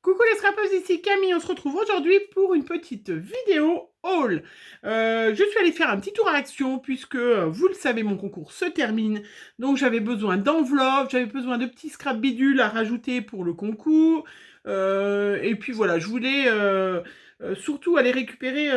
Coucou les scrappeuses, ici Camille, on se retrouve aujourd'hui pour une petite vidéo haul. Je suis allée faire un petit tour à Action puisque, vous le savez, mon concours se termine. Donc j'avais besoin d'enveloppes, j'avais besoin de petits scrap bidules à rajouter pour le concours. Et puis voilà, je voulais surtout aller récupérer...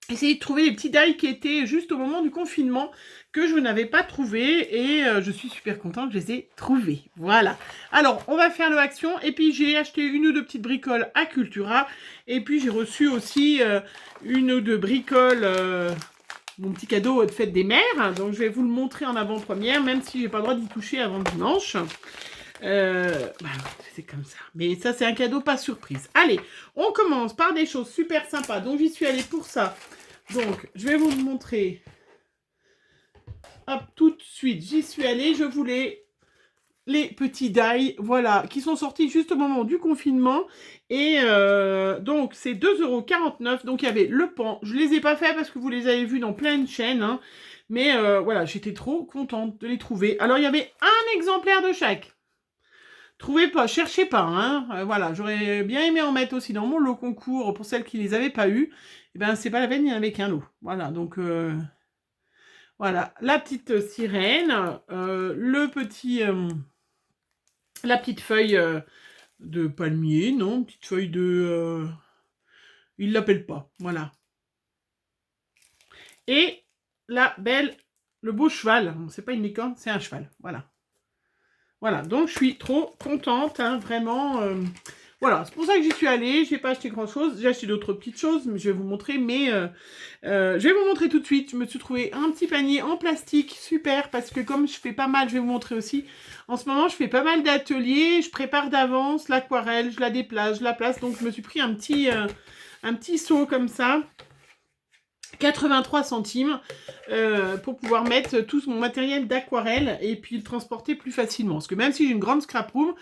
essayer de trouver les petits die qui étaient juste au moment du confinement que je n'avais pas trouvé et je suis super contente que je les ai trouvés. Voilà. Alors, on va faire le action et puis j'ai acheté une ou deux petites bricoles à Cultura et puis j'ai reçu aussi une ou deux bricoles, mon petit cadeau de fête des mères. Donc, je vais vous le montrer en avant-première, même si j'ai pas le droit d'y toucher avant dimanche. Bah, c'est comme ça. Mais ça, c'est un cadeau pas surprise. Allez, on commence par des choses super sympas. Donc, j'y suis allée pour ça. Donc, je vais vous le montrer. Hop, tout de suite, j'y suis allée. Je voulais les petits die, voilà, qui sont sortis juste au moment du confinement. Et donc, c'est 2,49 €. Donc, il y avait le pan. Je ne les ai pas fait parce que vous les avez vus dans plein de chaînes. Hein. Mais voilà, j'étais trop contente de les trouver. Alors, il y avait un exemplaire de chaque. Trouvez pas, cherchez pas, hein. Voilà, j'aurais bien aimé en mettre aussi dans mon lot concours pour celles qui les avaient pas eu. Eh ben, c'est pas la peine, il n'y en avait qu'un lot. Voilà, donc voilà, la petite sirène, la petite feuille de palmier, non, petite feuille de, il l'appelle pas, voilà. Et le beau cheval, c'est pas une licorne, c'est un cheval, voilà. Voilà, donc je suis trop contente, hein, vraiment. Voilà, c'est pour ça que j'y suis allée. Je n'ai pas acheté grand-chose. J'ai acheté d'autres petites choses, mais je vais vous montrer. Mais je vais vous montrer tout de suite. Je me suis trouvé un petit panier en plastique, super, parce que comme je fais pas mal, je vais vous montrer aussi. En ce moment, je fais pas mal d'ateliers. Je prépare d'avance l'aquarelle, je la déplace, je la place. Donc, je me suis pris un petit seau comme ça. 83 centimes pour pouvoir mettre tout mon matériel d'aquarelle et puis le transporter plus facilement. Parce que même si j'ai une grande scrap room,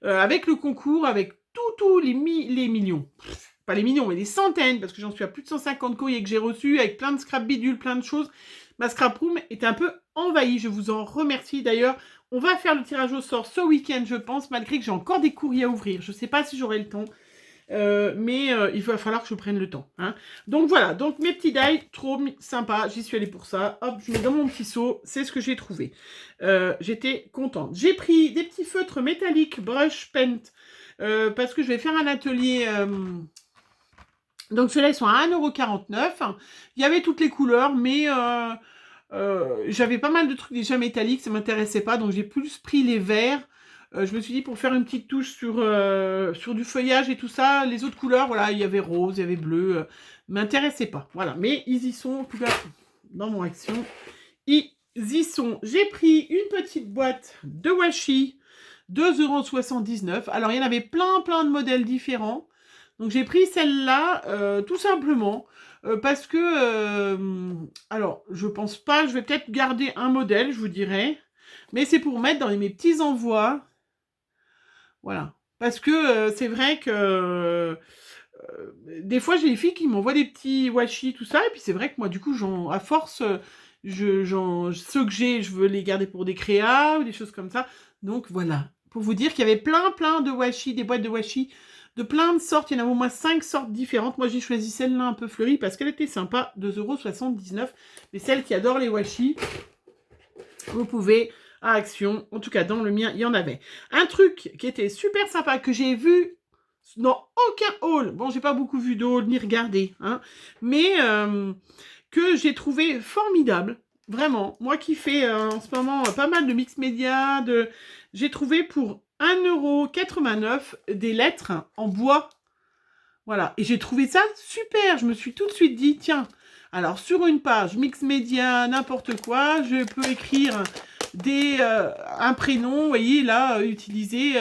avec le concours, avec tous les millions, pas les millions, mais les centaines, parce que j'en suis à plus de 150 courriers que j'ai reçus, avec plein de scrap bidules, plein de choses, ma scrap room est un peu envahie. Je vous en remercie. D'ailleurs, on va faire le tirage au sort ce week-end, je pense, malgré que j'ai encore des courriers à ouvrir. Je ne sais pas si j'aurai le temps. Mais il va falloir que je prenne le temps. Hein. Donc voilà, donc mes petits die, trop sympa, j'y suis allée pour ça. Hop, je mets dans mon petit seau, c'est ce que j'ai trouvé. J'étais contente. J'ai pris des petits feutres métalliques brush paint parce que je vais faire un atelier. Donc ceux-là, ils sont à 1,49 €. Il y avait toutes les couleurs, mais j'avais pas mal de trucs déjà métalliques, ça m'intéressait pas, donc j'ai plus pris les verts. Je me suis dit pour faire une petite touche sur du feuillage et tout ça, les autres couleurs, voilà, il y avait rose, il y avait bleu, m'intéressait pas. Voilà, mais ils y sont, en tout cas, dans mon action. Ils y sont. J'ai pris une petite boîte de washi, 2,79 €. Alors, il y en avait plein de modèles différents. Donc, j'ai pris celle-là, tout simplement, parce que, alors, je pense pas, je vais peut-être garder un modèle, je vous dirais, mais c'est pour mettre dans mes petits envois. Voilà. Parce que c'est vrai que des fois, j'ai des filles qui m'envoient des petits washi, tout ça, et puis c'est vrai que moi, du coup, à force, ceux que j'ai, je veux les garder pour des créas ou des choses comme ça. Donc voilà, pour vous dire qu'il y avait plein de washi, des boîtes de washi, de plein de sortes. Il y en a au moins 5 sortes différentes. Moi, j'ai choisi celle-là un peu fleurie parce qu'elle était sympa, 2,79 €. Mais celle qui adore les washi, vous pouvez à Action, en tout cas dans le mien, il y en avait. Un truc qui était super sympa que j'ai vu dans aucun haul, bon, j'ai pas beaucoup vu de haul ni regardé, hein, mais que j'ai trouvé formidable, vraiment. Moi qui fais en ce moment pas mal de mix média, j'ai trouvé pour 1,89 € des lettres en bois. Voilà, et j'ai trouvé ça super. Je me suis tout de suite dit, tiens, alors sur une page mix média, n'importe quoi, je peux écrire un prénom, vous voyez, là, utiliser,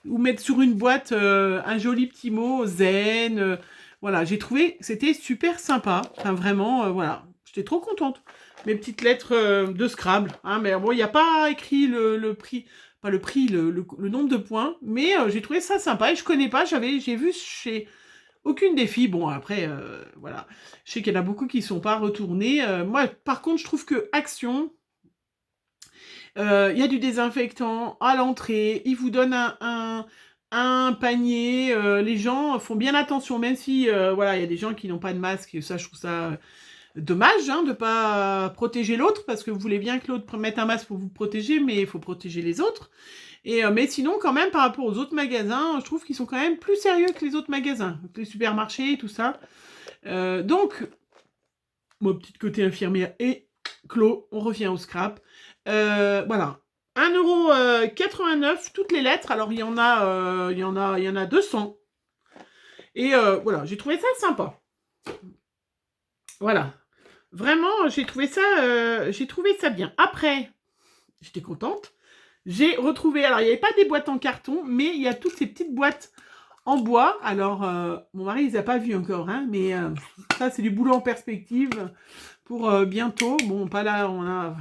ou mettre sur une boîte un joli petit mot, zen. Voilà, j'ai trouvé que c'était super sympa. Enfin, vraiment, voilà, j'étais trop contente. Mes petites lettres de Scrabble. Hein, mais bon, il n'y a pas écrit le prix, pas le prix, le nombre de points, mais j'ai trouvé ça sympa et je connais pas, j'ai vu chez aucune des filles. Bon, après, voilà, je sais qu'il y en a beaucoup qui sont pas retournés. Moi, par contre, je trouve que Action, il y a du désinfectant à l'entrée. Il vous donne un un panier. Les gens font bien attention, même si, voilà, il y a des gens qui n'ont pas de masque. Et ça, je trouve ça dommage, hein, de ne pas protéger l'autre, parce que vous voulez bien que l'autre mette un masque pour vous protéger, mais il faut protéger les autres. Mais sinon, quand même, par rapport aux autres magasins, je trouve qu'ils sont quand même plus sérieux que les autres magasins, les supermarchés, tout ça. Donc, mon petit côté infirmière est clos. On revient au scrap. Voilà. 1,89 €, toutes les lettres. Alors, il y en a 200. Et voilà, j'ai trouvé ça sympa. Voilà. Vraiment, j'ai trouvé ça bien. Après, j'étais contente. J'ai retrouvé, alors il n'y avait pas des boîtes en carton, mais il y a toutes ces petites boîtes en bois. Alors, mon mari, il les a pas vues encore, hein, mais ça, c'est du boulot en perspective pour bientôt. Bon, pas là, on a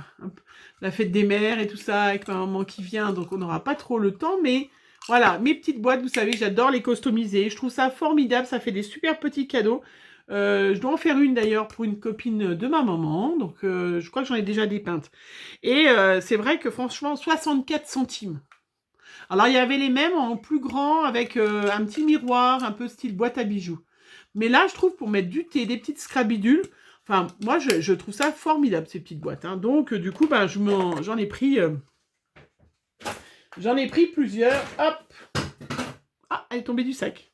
la fête des mères et tout ça, avec ma maman qui vient, donc on n'aura pas trop le temps, mais voilà, mes petites boîtes, vous savez, j'adore les customiser. Je trouve ça formidable, ça fait des super petits cadeaux. Je dois en faire une d'ailleurs pour une copine de ma maman, donc je crois que j'en ai déjà dépeintes. Et c'est vrai que franchement, 64 centimes. Alors il y avait les mêmes en plus grand avec un petit miroir, un peu style boîte à bijoux. Mais là, je trouve pour mettre du thé, des petites scrabidules, enfin moi je trouve ça formidable ces petites boîtes. Hein. Donc du coup, ben, j'en ai pris plusieurs. Hop. Ah, elle est tombée du sac.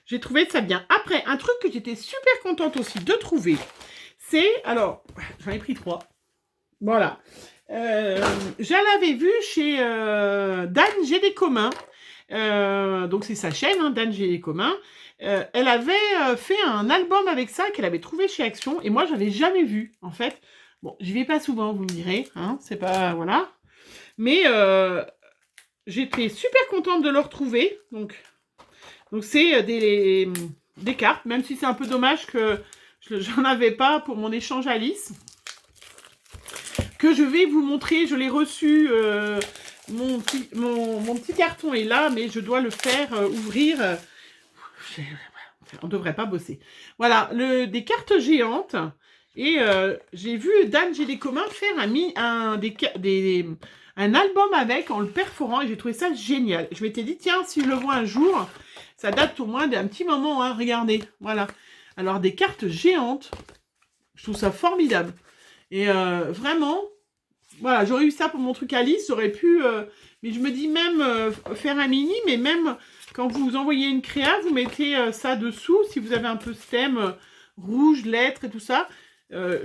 J'ai trouvé ça bien. Après, un truc que j'étais super contente aussi de trouver, c'est... Alors, j'en ai pris 3. Voilà. Je l'avais vu chez Dan J'ai des communs. Donc, c'est sa chaîne, hein, Dan J'ai des communs. Elle avait fait un album avec ça qu'elle avait trouvé chez Action. Et moi, je n'avais jamais vu, en fait. Bon, j'y vais pas souvent, vous me direz. Hein, c'est pas... Voilà. Mais j'étais super contente de le retrouver. Donc c'est des cartes, même si c'est un peu dommage que j'en avais pas pour mon échange Alice. Que je vais vous montrer, je l'ai reçu, mon petit carton est là, mais je dois le faire ouvrir. On ne devrait pas bosser. Voilà, des cartes géantes. Et j'ai vu Dan J'ai des communs faire un album avec en le perforant et j'ai trouvé ça génial. Je m'étais dit, tiens, si je le vois un jour, ça date au moins d'un petit moment, hein, regardez. Voilà. Alors, des cartes géantes, je trouve ça formidable. Et vraiment, voilà, j'aurais eu ça pour mon truc Alice, j'aurais pu... mais je me dis même faire un mini, mais même quand vous envoyez une créa, vous mettez ça dessous, si vous avez un peu ce thème rouge, lettres et tout ça.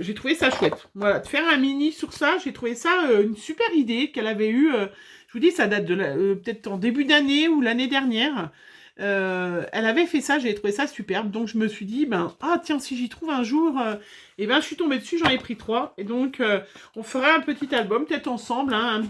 J'ai trouvé ça chouette. Voilà, de faire un mini sur ça, j'ai trouvé ça une super idée qu'elle avait eue. Je vous dis, ça date de peut-être en début d'année ou l'année dernière. Elle avait fait ça, j'ai trouvé ça superbe. Donc je me suis dit, ah tiens, si j'y trouve un jour, et ben je suis tombée dessus, j'en ai pris 3. Et donc on fera un petit album, peut-être ensemble, hein,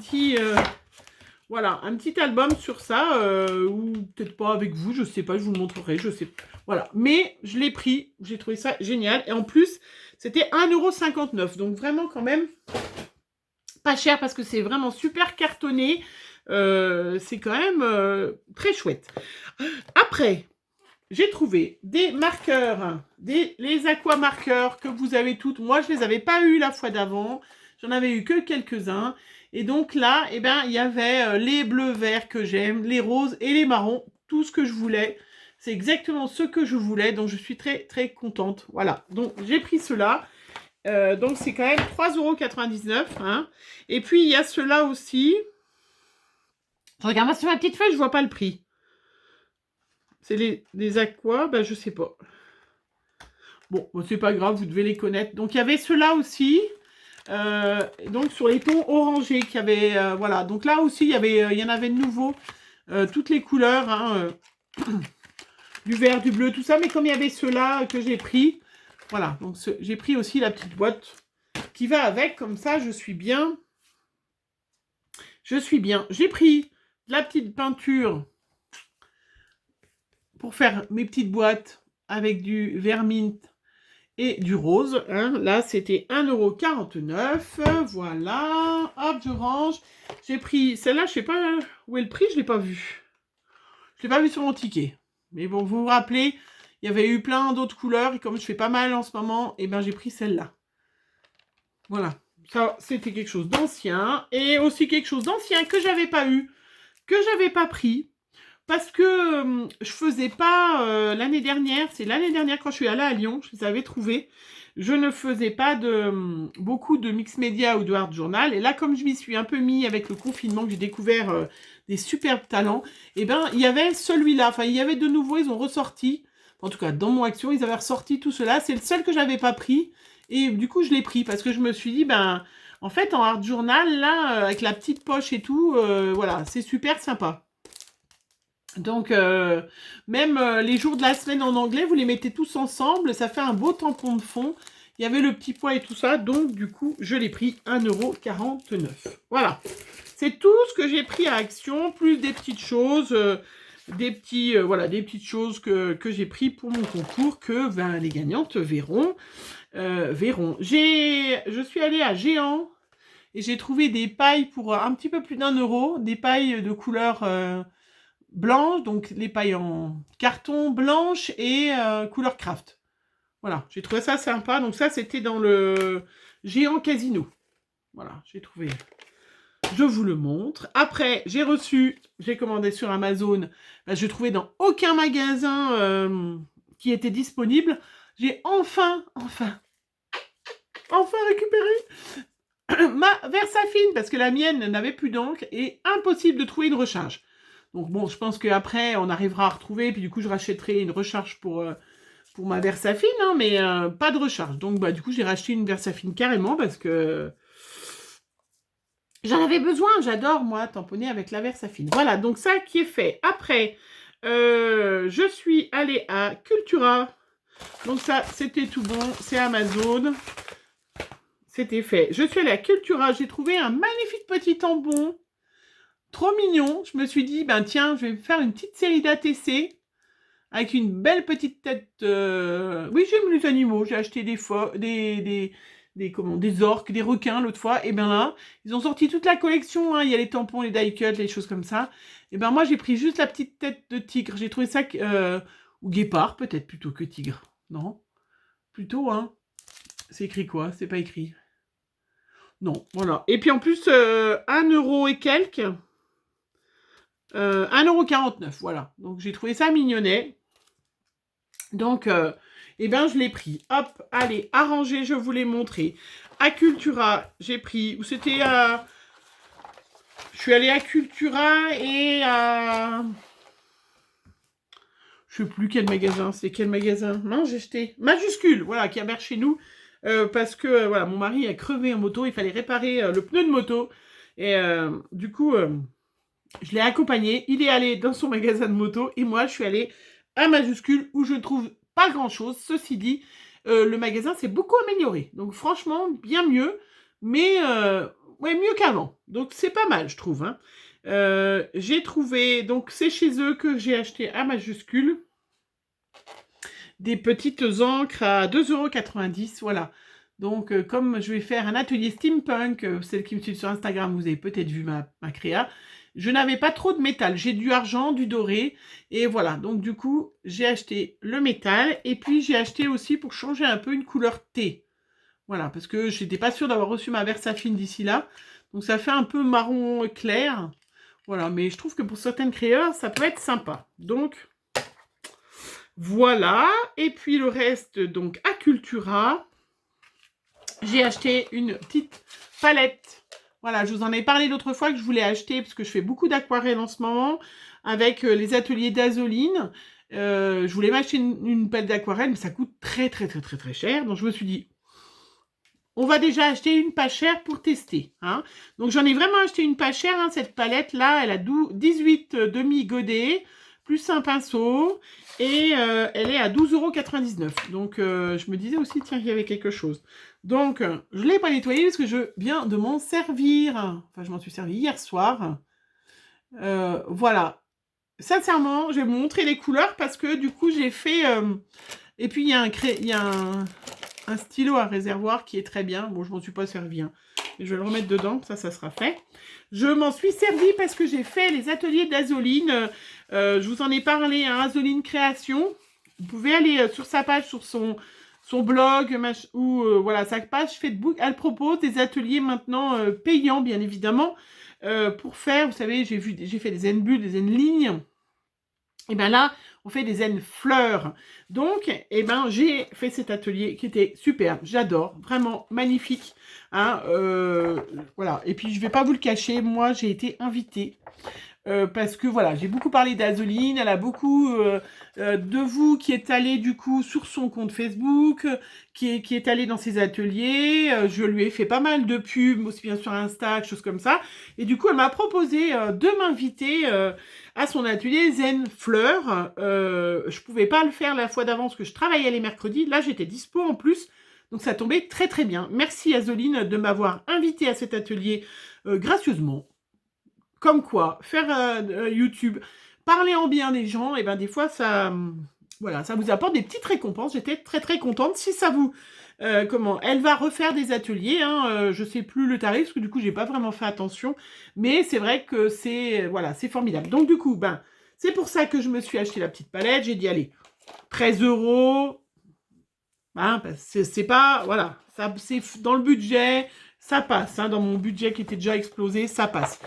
voilà, un petit album sur ça, ou peut-être pas avec vous, je sais pas, je vous le montrerai, je sais pas. Voilà, mais je l'ai pris, j'ai trouvé ça génial. Et en plus, c'était 1,59 €, donc vraiment quand même pas cher parce que c'est vraiment super cartonné. C'est quand même très chouette. Après, j'ai trouvé des marqueurs, les aqua marqueurs que vous avez toutes. Moi, je les avais pas eu la fois d'avant. J'en avais eu que quelques-uns. Et donc là, eh ben, il y avait les bleus verts que j'aime, les roses et les marrons, tout ce que je voulais. C'est exactement ce que je voulais, donc je suis très très contente. Voilà, donc j'ai pris cela. Donc c'est quand même 3,99 €. Hein. Et puis il y a cela aussi. Je regarde sur ma petite feuille, je vois pas le prix. C'est les aquas, ben je sais pas. Bon, c'est pas grave, vous devez les connaître. Donc il y avait cela aussi. Donc sur les tons orangés qu'il y avait, voilà. Donc là aussi, il y en avait de nouveau. Toutes les couleurs, hein, du vert, du bleu, tout ça. Mais comme il y avait ceux-là que j'ai pris, voilà. Donc j'ai pris aussi la petite boîte qui va avec. Comme ça, je suis bien. Je suis bien. J'ai pris de la petite peinture pour faire mes petites boîtes avec du vermint et du rose. Hein. Là, c'était 1,49 €. Voilà. Hop, je range. J'ai pris celle-là, je sais pas où est le prix, je ne l'ai pas vu. Je ne l'ai pas vu sur mon ticket. Mais bon, vous vous rappelez, il y avait eu plein d'autres couleurs. Et comme je fais pas mal en ce moment, et ben j'ai pris celle-là. Voilà. Ça, c'était quelque chose d'ancien. Et aussi quelque chose d'ancien que j'avais pas eu, que j'avais pas pris. parce que je faisais pas l'année dernière, c'est l'année dernière quand je suis allée à Lyon, je les avais trouvés. Je ne faisais pas beaucoup de mix média ou de art journal. Et là, comme je m'y suis un peu mis avec le confinement, que j'ai découvert des superbes talents, et ben il y avait celui-là. Enfin, il y avait de nouveau, ils ont ressorti. En tout cas, dans mon action, ils avaient ressorti tout cela. C'est le seul que j'avais pas pris. Et du coup, je l'ai pris parce que je me suis dit, ben, en fait, en art journal, là, avec la petite poche et tout, voilà, c'est super sympa. Donc, même les jours de la semaine en anglais, vous les mettez tous ensemble, ça fait un beau tampon de fond. Il y avait le petit poids et tout ça, donc du coup, je l'ai pris 1,49 €. Voilà, c'est tout ce que j'ai pris à Action, plus des petites choses, voilà, des petites choses que j'ai pris pour mon concours, que ben, les gagnantes verront. Je suis allée à Géant, et j'ai trouvé des pailles pour un petit peu plus d'1 €, des pailles de couleur blanche, donc les pailles en carton blanche et couleur craft. Voilà, j'ai trouvé ça sympa. Donc ça, c'était dans le Géant Casino. Voilà, j'ai trouvé. Je vous le montre. Après, j'ai commandé sur Amazon. Ben, je trouvais dans aucun magasin qui était disponible. J'ai enfin récupéré ma Versafine parce que la mienne n'avait plus d'encre et impossible de trouver une recharge. Donc bon, je pense qu'après, on arrivera à retrouver, puis du coup, je rachèterai une recharge pour ma Versafine, hein, mais pas de recharge. Donc, bah, du coup, j'ai racheté une Versafine carrément parce que j'en avais besoin. J'adore, moi, tamponner avec la Versafine. Voilà, donc ça qui est fait. Après, je suis allée à Cultura. Donc ça, c'était tout bon. C'est Amazon. C'était fait. Je suis allée à Cultura. J'ai trouvé un magnifique petit tampon. Trop mignon. Je me suis dit, ben tiens, je vais faire une petite série d'ATC. Avec une belle petite tête. Oui, j'aime les animaux. J'ai acheté des orques, des requins l'autre fois. Et bien là, ils ont sorti toute la collection. Hein. Il y a les tampons, les die cuts, les choses comme ça. Et ben moi, j'ai pris juste la petite tête de tigre. J'ai trouvé ça ou guépard peut-être plutôt que tigre. Non, plutôt hein. C'est écrit quoi? C'est pas écrit. Non, voilà. Et puis en plus, 1 € et quelques. 1,49 €, voilà. Donc j'ai trouvé ça mignonnet. Donc, eh ben, je l'ai pris. Hop, allez, arrangé, je vous l'ai montré. À Cultura, j'ai pris... Où c'était à... Je suis allée à Cultura et à... Je sais plus quel magasin. C'est quel magasin? Non, j'ai acheté... Majuscule, voilà, qui est vers chez nous. Parce que, voilà, mon mari a crevé en moto. Il fallait réparer le pneu de moto. Et du coup, je l'ai accompagné. Il est allé dans son magasin de moto. Et moi, je suis allée à Majuscule où je trouve pas grand chose. Ceci dit, le magasin s'est beaucoup amélioré. Donc franchement, bien mieux. Mais ouais, mieux qu'avant. Donc c'est pas mal, je trouve. Hein. J'ai trouvé, donc c'est chez eux que j'ai acheté à Majuscule des petites encres à 2,90 €. Voilà. Donc comme je vais faire un atelier steampunk, celle qui me suit sur Instagram, vous avez peut-être vu ma créa. Je n'avais pas trop de métal. J'ai du argent, du doré. Et voilà. Donc, du coup, j'ai acheté le métal. Et puis, j'ai acheté aussi pour changer un peu une couleur thé. Voilà. Parce que je n'étais pas sûre d'avoir reçu ma Versafine d'ici là. Donc, ça fait un peu marron clair. Voilà. Mais je trouve que pour certaines créeurs, ça peut être sympa. Donc, voilà. Et puis, le reste, donc, à Cultura, j'ai acheté une petite palette. Voilà, je vous en ai parlé l'autre fois que je voulais acheter parce que je fais beaucoup d'aquarelle en ce moment avec les ateliers d'Azoline. Je voulais m'acheter une pelle d'aquarelle, mais ça coûte très cher. Donc je me suis dit, on va déjà acheter une pas chère pour tester. Hein. Donc j'en ai vraiment acheté une pas chère. Hein, cette palette-là, elle a 18 demi-godets, plus un pinceau. Et elle est à 12,99 €. Donc je me disais aussi, tiens, il y avait quelque chose. Donc, je ne l'ai pas nettoyé parce que je viens de m'en servir. Enfin, je m'en suis servi hier soir. Voilà. Sincèrement, je vais vous montrer les couleurs parce que du coup, j'ai fait... Et puis, il y a un stylo à réservoir qui est très bien. Bon, je ne m'en suis pas servi. Hein. Mais je vais le remettre dedans. Ça sera fait. Je m'en suis servi parce que j'ai fait les ateliers d'Azoline. Je vous en ai parlé à Azoline Création. Vous pouvez aller sur sa page, sur son blog ou voilà sa page Facebook. Elle propose des ateliers maintenant payants bien évidemment pour faire, vous savez, j'ai fait des Zen bulles, des Zen lignes Et bien là, on fait des zen fleurs. Donc, eh ben, j'ai fait cet atelier qui était superbe. J'adore, vraiment magnifique. Hein, voilà. Et puis, je ne vais pas vous le cacher, moi, j'ai été invitée. Parce que voilà, j'ai beaucoup parlé d'Azoline, elle a beaucoup de vous qui est allé du coup sur son compte Facebook, qui est allé dans ses ateliers, je lui ai fait pas mal de pubs, aussi bien sur Insta, choses comme ça, et du coup elle m'a proposé de m'inviter à son atelier Zen Fleur. Je pouvais pas le faire la fois d'avance que je travaillais les mercredis, là j'étais dispo en plus, donc ça tombait très très bien. Merci Azoline de m'avoir invité à cet atelier gracieusement. Comme quoi, faire YouTube, parler en bien des gens, et ben des fois ça, voilà, ça vous apporte des petites récompenses. J'étais très très contente. Si ça vous, elle va refaire des ateliers. Hein, je sais plus le tarif parce que du coup j'ai pas vraiment fait attention, mais c'est vrai que c'est, voilà, c'est formidable. Donc du coup, ben c'est pour ça que je me suis acheté la petite palette. J'ai dit allez, 13 €. Hein, c'est pas, voilà, ça c'est dans le budget, ça passe, hein, dans mon budget qui était déjà explosé, ça passe.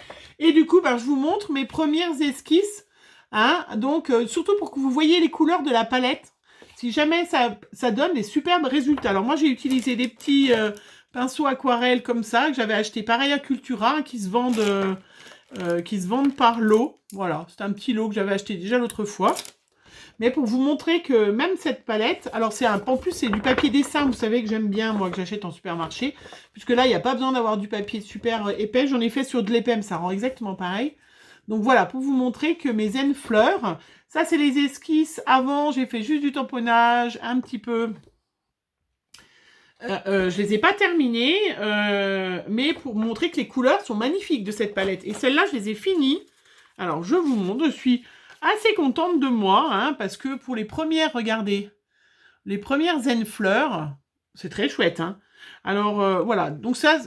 Et du coup, ben, je vous montre mes premières esquisses, hein, donc surtout pour que vous voyez les couleurs de la palette, si jamais ça donne des superbes résultats. Alors moi, j'ai utilisé des petits pinceaux aquarelles comme ça, que j'avais acheté pareil à Cultura, hein, qui se vendent par lot. Voilà, c'est un petit lot que j'avais acheté déjà l'autre fois. Mais pour vous montrer que même cette palette, alors en plus c'est du papier dessin, vous savez que j'aime bien, moi, que j'achète en supermarché, puisque là, il n'y a pas besoin d'avoir du papier super épais, j'en ai fait sur de l'épais, ça rend exactement pareil. Donc voilà, pour vous montrer que mes zen fleurs, ça c'est les esquisses, avant j'ai fait juste du tamponnage, un petit peu, je les ai pas terminées, mais pour montrer que les couleurs sont magnifiques de cette palette. Et celles-là, je les ai finies. Alors, je vous montre, je suis assez contente de moi, hein, parce que pour les premières, regardez, les premières zen fleurs, c'est très chouette. Hein. Alors, voilà, donc ça,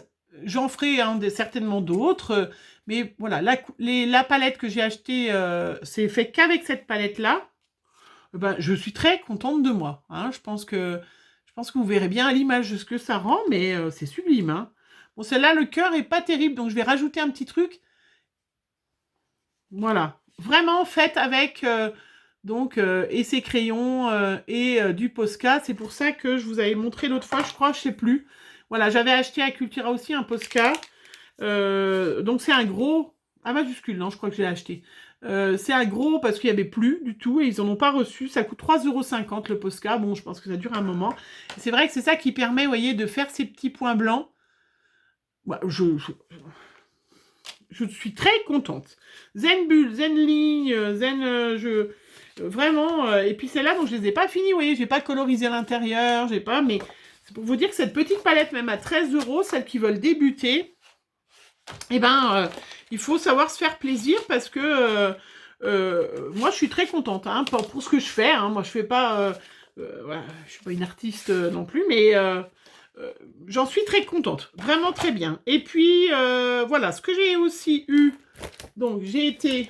j'en ferai certainement d'autres, mais voilà, la palette que j'ai achetée, c'est fait qu'avec cette palette-là. Ben, je suis très contente de moi. Hein. Je pense que vous verrez bien à l'image de ce que ça rend, mais c'est sublime. Hein. Bon, celle-là, le cœur est pas terrible, donc je vais rajouter un petit truc. Voilà. Vraiment faite avec et ses crayons et du Posca. C'est pour ça que je vous avais montré l'autre fois, je crois, je sais plus. Voilà, j'avais acheté à Cultura aussi un Posca. Donc c'est un gros, à majuscule, non, je crois que j'ai acheté. C'est un gros parce qu'il n'y avait plus du tout et ils n'en ont pas reçu. Ça coûte 3,50 € le Posca. Bon, je pense que ça dure un moment. C'est vrai que c'est ça qui permet, vous voyez, de faire ces petits points blancs. Ouais, je suis très contente. Zen Bulle, Zen Ligne, vraiment. Et puis celle-là, donc je les ai pas finies, vous voyez, j'ai pas colorisé l'intérieur, j'ai pas, mais c'est pour vous dire que cette petite palette, même à 13 €, celles qui veulent débuter, eh ben, il faut savoir se faire plaisir parce que moi, je suis très contente hein, pour ce que je fais. Hein. Moi, je fais pas, voilà, je suis pas une artiste non plus, mais j'en suis très contente, vraiment très bien. Et puis, voilà, ce que j'ai aussi eu, donc je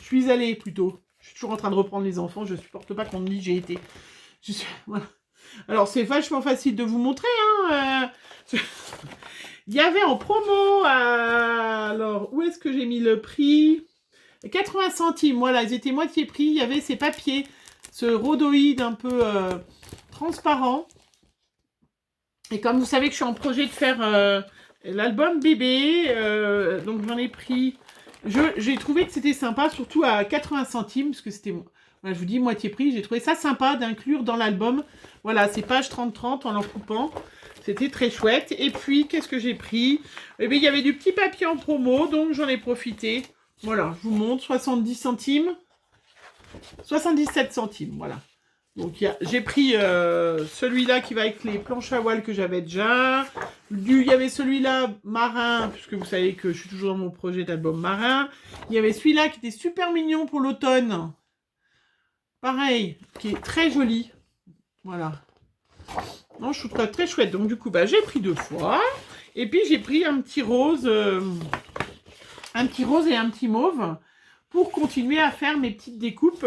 suis allée plutôt, je suis toujours en train de reprendre les enfants, je supporte pas qu'on me dise j'ai été. Voilà. Alors, c'est vachement facile de vous montrer, hein. Il y avait en promo, alors, où est-ce que j'ai mis le prix? 80 centimes, voilà, ils étaient moitié prix. Il y avait ces papiers, ce rhodoïde un peu transparent. Et comme vous savez que je suis en projet de faire l'album bébé, donc j'en ai pris. J'ai trouvé que c'était sympa, surtout à 80 centimes, parce que c'était, voilà, je vous dis, moitié prix. J'ai trouvé ça sympa d'inclure dans l'album. Voilà, ces pages 30-30 en leur coupant. C'était très chouette. Et puis, qu'est-ce que j'ai pris? Eh bien, il y avait du petit papier en promo, donc j'en ai profité. Voilà, je vous montre, 70 centimes. 77 centimes, voilà. Donc, j'ai pris celui-là qui va avec les planches à voile que j'avais déjà. Il y avait celui-là, marin, puisque vous savez que je suis toujours dans mon projet d'album marin. Il y avait celui-là qui était super mignon pour l'automne. Pareil, qui est très joli. Voilà. Non, je trouve ça très chouette. Donc, du coup, bah, j'ai pris 2 fois. Et puis, j'ai pris un petit rose et un petit mauve pour continuer à faire mes petites découpes.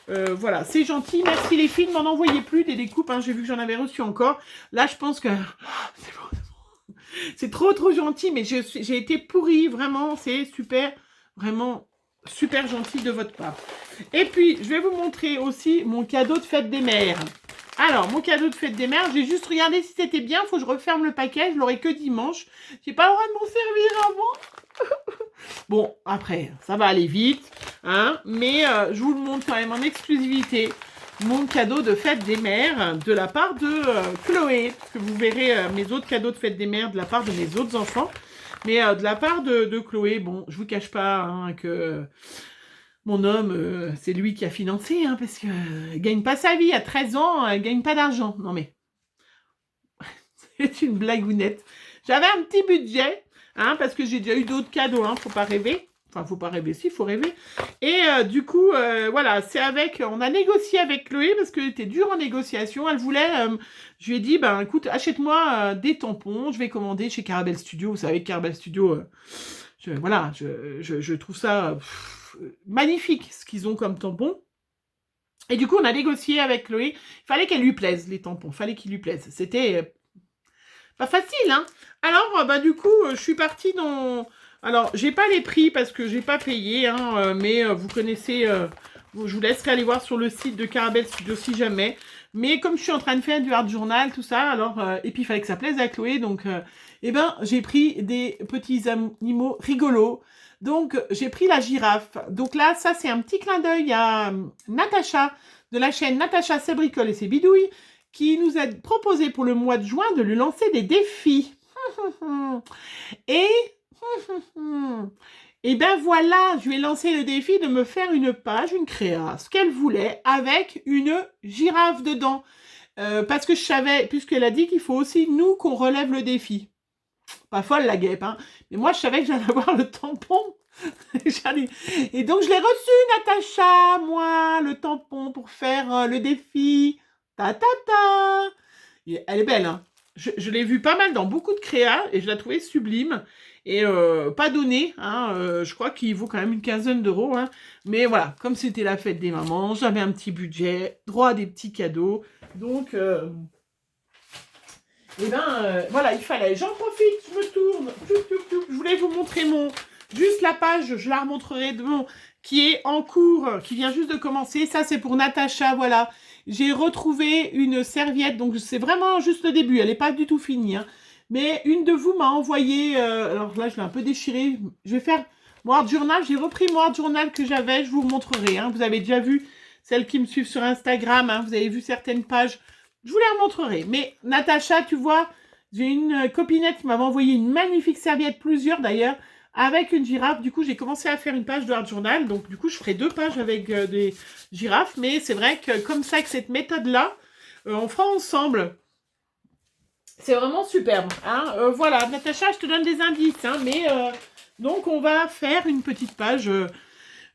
Voilà, c'est gentil. Merci les filles, m'en envoyez plus des découpes. Hein. J'ai vu que j'en avais reçu encore. Là, je pense que c'est bon. C'est trop gentil, mais j'ai été pourrie. Vraiment, c'est super, vraiment super gentil de votre part. Et puis, je vais vous montrer aussi mon cadeau de fête des mères. Alors, mon cadeau de fête des mères, j'ai juste regardé si c'était bien. Faut que je referme le paquet. Je l'aurai que dimanche. J'ai pas le droit de m'en servir avant. Bon, après, ça va aller vite. Hein, mais je vous le montre quand même en exclusivité. Mon cadeau de fête des mères de la part de Chloé. Parce que vous verrez mes autres cadeaux de fête des mères de la part de mes autres enfants. Mais de la part de Chloé, bon, je vous cache pas hein, que mon homme, c'est lui qui a financé, hein, parce qu'il gagne pas sa vie à 13 ans, il gagne pas d'argent. Non mais, c'est une blagounette. J'avais un petit budget, hein, parce que j'ai déjà eu d'autres cadeaux, hein, faut pas rêver. Enfin, faut pas rêver, si, faut rêver. Et du coup, voilà, c'est avec... On a négocié avec Chloé, parce qu'elle était dure en négociation. Elle voulait... je lui ai dit, ben écoute, achète-moi des tampons. Je vais commander chez Caramel Studio. Vous savez, Caramel Studio, voilà, je trouve ça magnifique, ce qu'ils ont comme tampons. Et du coup, on a négocié avec Chloé. Il fallait qu'elle lui plaise, les tampons. Il fallait qu'ils lui plaisent. C'était pas facile, hein. Alors, bah du coup, je suis partie dans... Alors, j'ai pas les prix parce que j'ai pas payé, hein, mais vous connaissez... je vous laisserai aller voir sur le site de Caramel Studio si jamais. Mais comme je suis en train de faire du art journal, tout ça, alors... et puis, il fallait que ça plaise à Chloé, donc... eh ben, j'ai pris des petits animaux rigolos. Donc, j'ai pris la girafe. Donc là, ça, c'est un petit clin d'œil à Natacha, de la chaîne Natacha c'est bricole et ses bidouilles, qui nous a proposé pour le mois de juin de lui lancer des défis. Et... et ben voilà, je lui ai lancé le défi de me faire une page, une créa, ce qu'elle voulait, avec une girafe dedans. Parce que je savais, puisqu'elle a dit qu'il faut aussi, nous, qu'on relève le défi. Pas folle la guêpe, hein. Mais moi, je savais que j'allais avoir le tampon. Et donc, je l'ai reçu, Natacha, moi, le tampon pour faire le défi. Ta ta ta. Et elle est belle, hein. Je l'ai vue pas mal dans beaucoup de créas et je la trouvais sublime. Et pas donné, hein, je crois qu'il vaut quand même une quinzaine d'euros. Hein. Mais voilà, comme c'était la fête des mamans, j'avais un petit budget, droit à des petits cadeaux. Donc... et ben voilà, il fallait. J'en profite, je me tourne. Je voulais vous montrer juste la page, je la remontrerai de mon qui est en cours, qui vient juste de commencer. Ça, c'est pour Natacha, voilà. J'ai retrouvé une serviette, donc c'est vraiment juste le début. Elle n'est pas du tout finie. Hein. Mais une de vous m'a envoyé, alors là, je l'ai un peu déchiré. Je vais faire mon art journal. J'ai repris mon art journal que j'avais, je vous montrerai. Hein. Vous avez déjà vu, celles qui me suivent sur Instagram, hein, vous avez vu certaines pages. Je vous les remontrerai. Mais Natacha, tu vois, j'ai une copinette qui m'avait envoyé une magnifique serviette, plusieurs d'ailleurs, avec une girafe. Du coup, j'ai commencé à faire une page de art journal. Donc, du coup, je ferai 2 pages avec des girafes. Mais c'est vrai que comme ça, avec cette méthode-là, on fera ensemble. C'est vraiment superbe. Hein. Voilà, Natacha, je te donne des indices. Hein, mais donc, on va faire une petite page...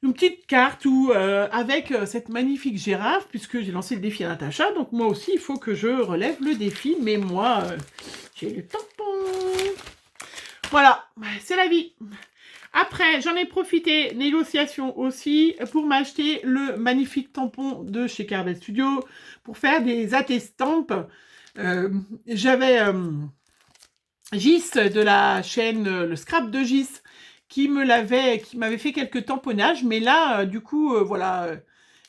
une petite carte où, avec cette magnifique girafe, puisque j'ai lancé le défi à Natacha, donc moi aussi, il faut que je relève le défi, mais moi, j'ai le tampon. Voilà, c'est la vie. Après, j'en ai profité, négociation aussi, pour m'acheter le magnifique tampon de chez Caramel Studio, pour faire des attestampes. J'avais Gis de la chaîne Le Scrap de Gis, qui m'avait fait quelques tamponnages, mais là, du coup, voilà,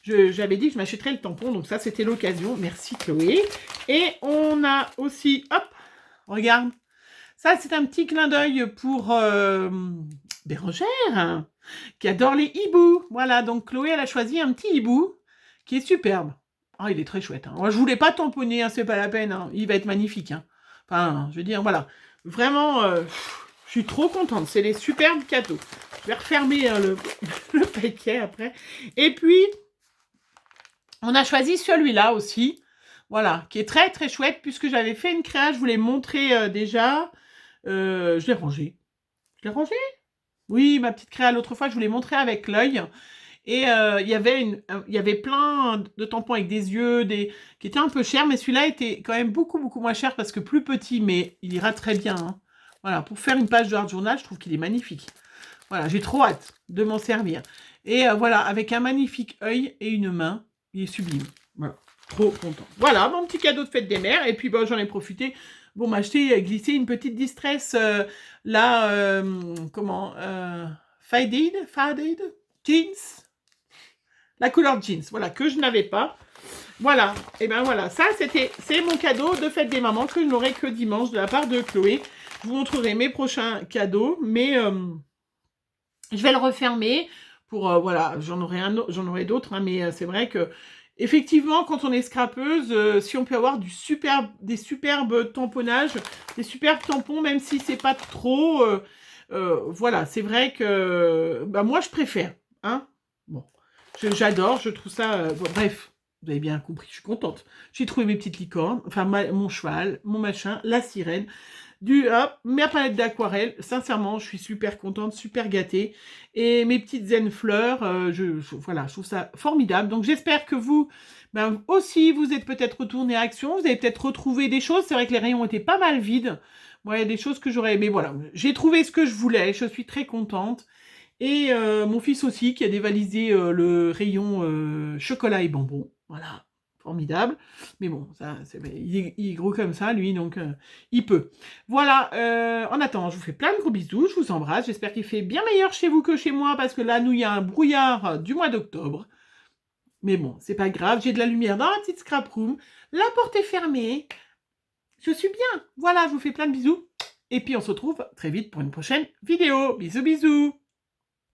j'avais dit que je m'achèterais le tampon, donc ça, c'était l'occasion. Merci, Chloé. Et on a aussi, hop, regarde, ça, c'est un petit clin d'œil pour Bérangère, hein, qui adore les hiboux. Voilà, donc Chloé, elle a choisi un petit hibou qui est superbe. Ah, il est très chouette. Hein. Moi, je voulais pas tamponner, hein, c'est pas la peine. Hein. Il va être magnifique. Hein. Enfin, je veux dire, voilà. Vraiment... je suis trop contente, c'est les superbes cadeaux. Je vais refermer le paquet après. Et puis, on a choisi celui-là aussi. Voilà, qui est très très chouette puisque j'avais fait une créa, je vous l'ai montré déjà. Je l'ai rangé. Je l'ai rangé? Oui, ma petite créa l'autre fois, je vous l'ai montré avec l'œil. Et il y avait plein de tampons avec des yeux, qui étaient un peu chers, mais celui-là était quand même beaucoup moins cher parce que plus petit, mais il ira très bien. Hein. Voilà, pour faire une page de art journal, je trouve qu'il est magnifique. Voilà, j'ai trop hâte de m'en servir. Et voilà, avec un magnifique œil et une main, il est sublime. Voilà, trop content. Voilà, mon petit cadeau de fête des mères. Et puis, bon, j'en ai profité pour m'acheter, glisser une petite distress, comment, faded jeans. La couleur jeans, voilà, que je n'avais pas. Voilà, et ben voilà, ça c'est mon cadeau de fête des mamans que je n'aurai que dimanche de la part de Chloé. Je vous montrerai mes prochains cadeaux, mais je vais le refermer pour, voilà, j'en aurai d'autres, hein, mais c'est vrai que effectivement, quand on est scrapeuse, si on peut avoir des superbes tamponnages, des superbes tampons, même si c'est pas trop, voilà, c'est vrai que bah, moi je préfère, hein. Bon, j'adore, je trouve ça, bon, bref. Vous avez bien compris, je suis contente. J'ai trouvé mes petites licornes, enfin mon cheval, mon machin, la sirène, ma palette d'aquarelle. Sincèrement, je suis super contente, super gâtée. Et mes petites zen fleurs, voilà, je trouve ça formidable. Donc j'espère que vous, ben, aussi, vous êtes peut-être retourné à Action, vous avez peut-être retrouvé des choses. C'est vrai que les rayons étaient pas mal vides. Moi, il y a des choses que j'aurais aimé. Voilà, j'ai trouvé ce que je voulais, je suis très contente. Et mon fils aussi qui a dévalisé le rayon chocolat et bonbons. Voilà, formidable. Mais bon, ça, il est gros comme ça, lui, donc il peut. Voilà, en attendant, je vous fais plein de gros bisous, je vous embrasse. J'espère qu'il fait bien meilleur chez vous que chez moi, parce que là, nous, il y a un brouillard du mois d'octobre. Mais bon, c'est pas grave, j'ai de la lumière dans la petite scrap room. La porte est fermée. Je suis bien. Voilà, je vous fais plein de bisous. Et puis, on se retrouve très vite pour une prochaine vidéo. Bisous, bisous.